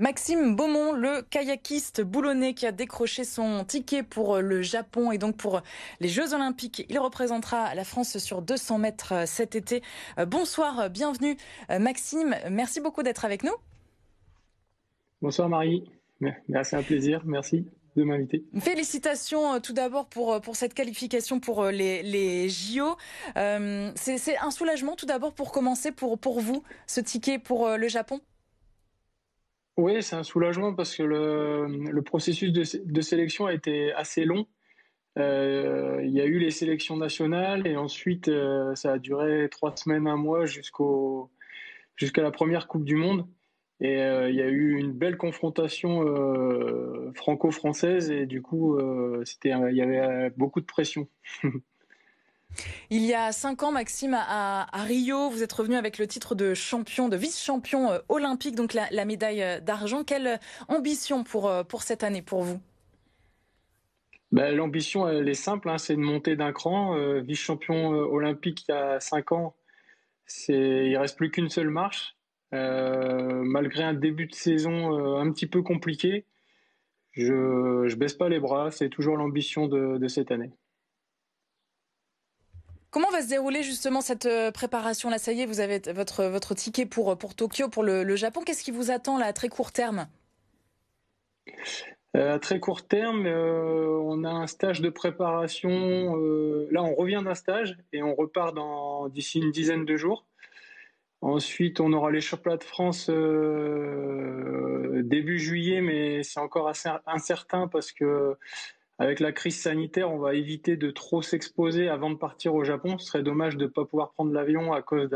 Maxime Beaumont, le kayakiste boulonnais qui a décroché son ticket pour le Japon et donc pour les Jeux Olympiques. Il représentera la France sur 200 mètres cet été. Bonsoir, bienvenue Maxime. Merci beaucoup d'être avec nous. Bonsoir Marie, c'est un plaisir, merci de m'inviter. Félicitations tout d'abord pour cette qualification pour les JO. C'est un soulagement tout d'abord pour commencer pour vous, ce ticket pour le Japon. Oui, c'est un soulagement parce que le processus de sélection a été assez long. Il y a eu les sélections nationales et ensuite ça a duré 3 semaines, un mois jusqu'à la première Coupe du Monde. Et il y a eu une belle confrontation franco-française et du coup il y avait beaucoup de pression. Il y a 5 ans, Maxime, à Rio, vous êtes revenu avec le titre de champion, de vice-champion olympique, donc la médaille d'argent. Quelle ambition pour cette année, pour vous? L'ambition, elle est simple, hein, c'est de monter d'un cran. Vice-champion olympique il y a 5 ans, il reste plus qu'une seule marche. Malgré un début de saison un petit peu compliqué, je baisse pas les bras. C'est toujours l'ambition de cette année. Comment va se dérouler justement cette préparation? Là, ça y est, vous avez votre ticket pour Tokyo, pour le Japon. Qu'est-ce qui vous attend là, à très court terme? À très court terme, on a un stage de préparation. Là, on revient d'un stage et on repart d'ici une dizaine de jours. Ensuite, on aura les championnats de France début juillet, mais c'est encore assez incertain parce que avec la crise sanitaire, on va éviter de trop s'exposer avant de partir au Japon. Ce serait dommage de ne pas pouvoir prendre l'avion à cause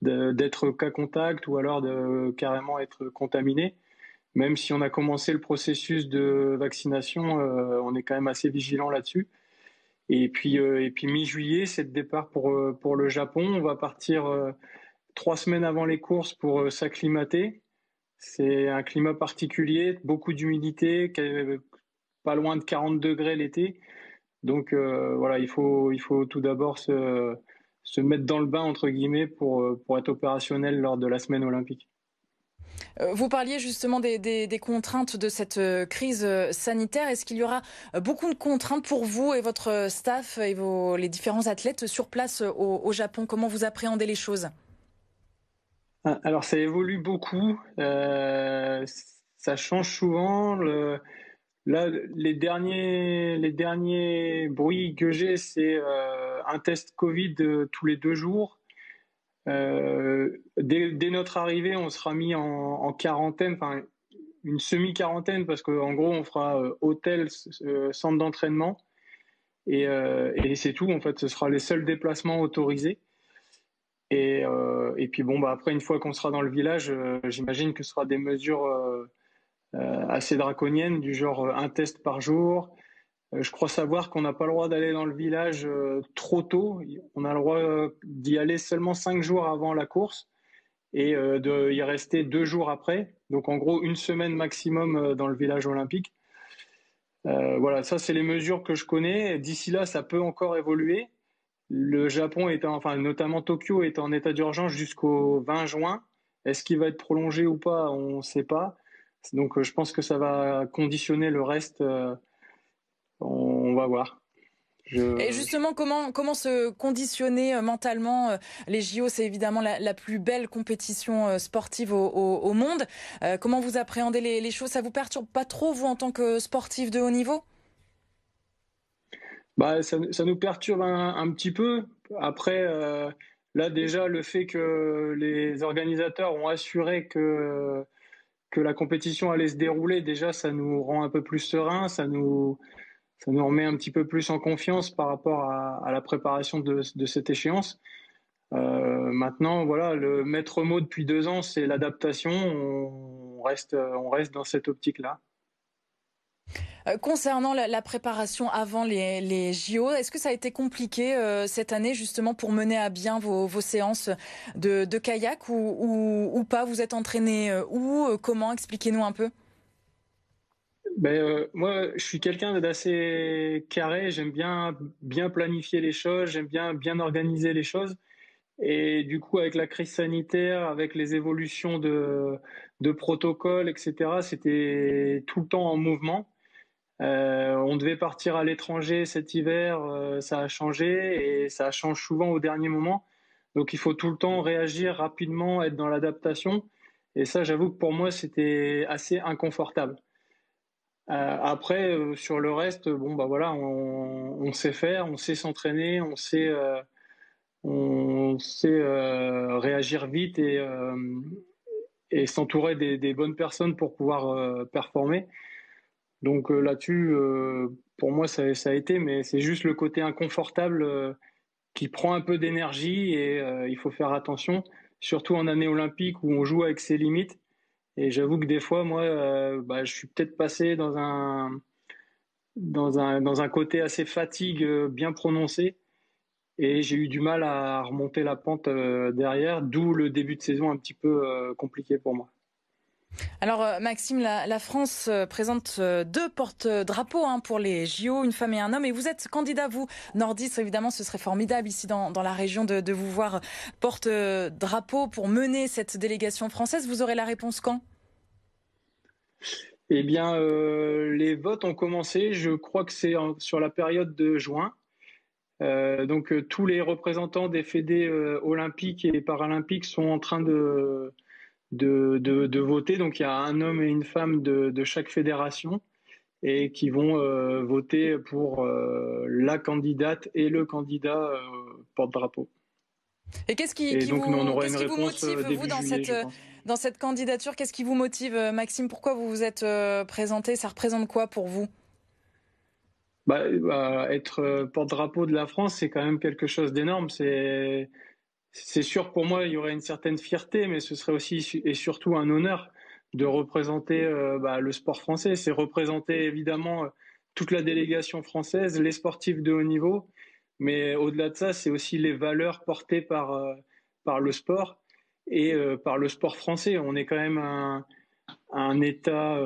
d'être cas contact ou alors de carrément être contaminé. Même si on a commencé le processus de vaccination, on est quand même assez vigilant là-dessus. Et puis mi-juillet, c'est le départ pour le Japon. On va partir 3 semaines avant les courses pour s'acclimater. C'est un climat particulier, beaucoup d'humidité, pas loin de 40 degrés l'été. Donc voilà, il faut tout d'abord se mettre dans le bain, entre guillemets, pour être opérationnel lors de la semaine olympique. Vous parliez justement des contraintes de cette crise sanitaire. Est-ce qu'il y aura beaucoup de contraintes pour vous et votre staff et les différents athlètes sur place au Japon? Comment vous appréhendez les choses? Alors ça évolue beaucoup, ça change souvent. Là, les derniers bruits que j'ai, c'est un test Covid tous les 2 jours. Dès notre arrivée, on sera mis en quarantaine, enfin une semi-quarantaine, parce qu'en gros, on fera hôtel, centre d'entraînement, et c'est tout. En fait, ce sera les seuls déplacements autorisés. Et puis bon, après, une fois qu'on sera dans le village, j'imagine que ce sera des mesures assez draconiennes, du genre un test par jour. Je crois savoir qu'on n'a pas le droit d'aller dans le village trop tôt. On a le droit d'y aller seulement 5 jours avant la course et de y rester 2 jours après. Donc en gros, une semaine maximum dans le village olympique. Voilà, ça c'est les mesures que je connais. D'ici là, ça peut encore évoluer. Le Japon enfin notamment Tokyo est en état d'urgence jusqu'au 20 juin. Est-ce qu'il va être prolongé ou pas? On ne sait pas. Donc je pense que ça va conditionner le reste. On va voir. Et justement, comment se conditionner mentalement? Les JO, c'est évidemment la plus belle compétition sportive au monde. Comment vous appréhendez les choses? Ça vous perturbe pas trop, vous, en tant que sportif de haut niveau? Ça nous perturbe un petit peu. Après, là déjà, le fait que les organisateurs ont assuré que la compétition allait se dérouler, déjà, ça nous rend un peu plus serein, ça nous remet un petit peu plus en confiance par rapport à la préparation de cette échéance. Maintenant, voilà, le maître mot depuis 2 ans, c'est l'adaptation. On reste dans cette optique-là. Concernant la préparation avant les JO, est-ce que ça a été compliqué cette année justement pour mener à bien vos séances de kayak ou pas? Vous êtes entraîné où? Comment? Expliquez-nous un peu. Moi, je suis quelqu'un d'assez carré. J'aime bien planifier les choses. J'aime bien organiser les choses. Et du coup, avec la crise sanitaire, avec les évolutions de protocoles, etc., c'était tout le temps en mouvement. On devait partir à l'étranger cet hiver, ça a changé et ça change souvent au dernier moment. Donc il faut tout le temps réagir rapidement, être dans l'adaptation. Et ça, j'avoue que pour moi, c'était assez inconfortable. Après, sur le reste, bon bah voilà, on sait faire, on sait s'entraîner, on sait réagir vite et s'entourer des bonnes personnes pour pouvoir performer. Donc là-dessus, pour moi, ça a été, mais c'est juste le côté inconfortable qui prend un peu d'énergie et il faut faire attention, surtout en année olympique où on joue avec ses limites. Et j'avoue que des fois, moi, bah, je suis peut-être passé dans un côté assez fatigue bien prononcé et j'ai eu du mal à remonter la pente derrière, d'où le début de saison un petit peu compliqué pour moi. Alors Maxime, la France présente deux porte-drapeaux pour les JO, une femme et un homme. Et vous êtes candidat, vous, nordiste, évidemment, ce serait formidable ici dans la région de vous voir porte-drapeau pour mener cette délégation française. Vous aurez la réponse quand? Eh bien, les votes ont commencé, je crois que c'est sur la période de juin. Donc tous les représentants des fédés olympiques et paralympiques sont en train de voter. Donc il y a un homme et une femme de chaque fédération et qui vont voter pour la candidate et le candidat porte-drapeau. Et qu'est-ce qui, Et qui donc on vous, aura qu'est-ce une qui vous réponse motive, vous, début juillet, je pense. dans cette candidature? Qu'est-ce qui vous motive, Maxime? Pourquoi vous vous êtes présenté? Ça représente quoi pour vous? Être porte-drapeau de la France, c'est quand même quelque chose d'énorme. C'est sûr, pour moi, il y aurait une certaine fierté, mais ce serait aussi et surtout un honneur de représenter le sport français. C'est représenter évidemment toute la délégation française, les sportifs de haut niveau, mais au-delà de ça, c'est aussi les valeurs portées par le sport et par le sport français. On est quand même un État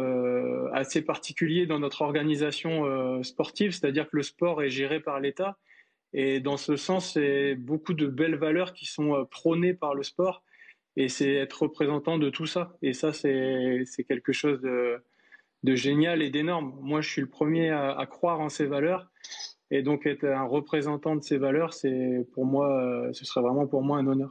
assez particulier dans notre organisation sportive, c'est-à-dire que le sport est géré par l'État. Et dans ce sens, c'est beaucoup de belles valeurs qui sont prônées par le sport. Et c'est être représentant de tout ça. Et ça, c'est quelque chose de génial et d'énorme. Moi, je suis le premier à croire en ces valeurs. Et donc, être un représentant de ces valeurs, c'est pour moi, ce serait vraiment pour moi un honneur.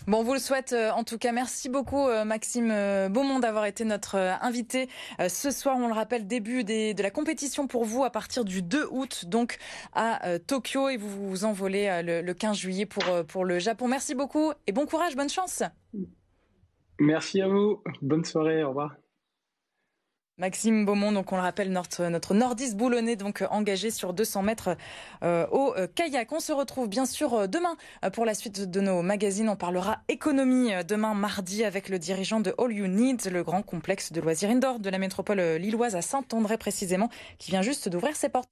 Bon, on vous le souhaite en tout cas. Merci beaucoup Maxime Beaumont d'avoir été notre invité ce soir. On le rappelle, début de la compétition pour vous à partir du 2 août, donc à Tokyo. Et vous vous envolez le 15 juillet pour le Japon. Merci beaucoup et bon courage, bonne chance. Merci à vous. Bonne soirée. Au revoir. Maxime Beaumont, donc on le rappelle, notre nordiste boulonnais, donc engagé sur 200 mètres au kayak. On se retrouve bien sûr demain pour la suite de nos magazines. On parlera économie demain mardi avec le dirigeant de All You Need, le grand complexe de loisirs indoor de la métropole lilloise à Saint-André précisément, qui vient juste d'ouvrir ses portes.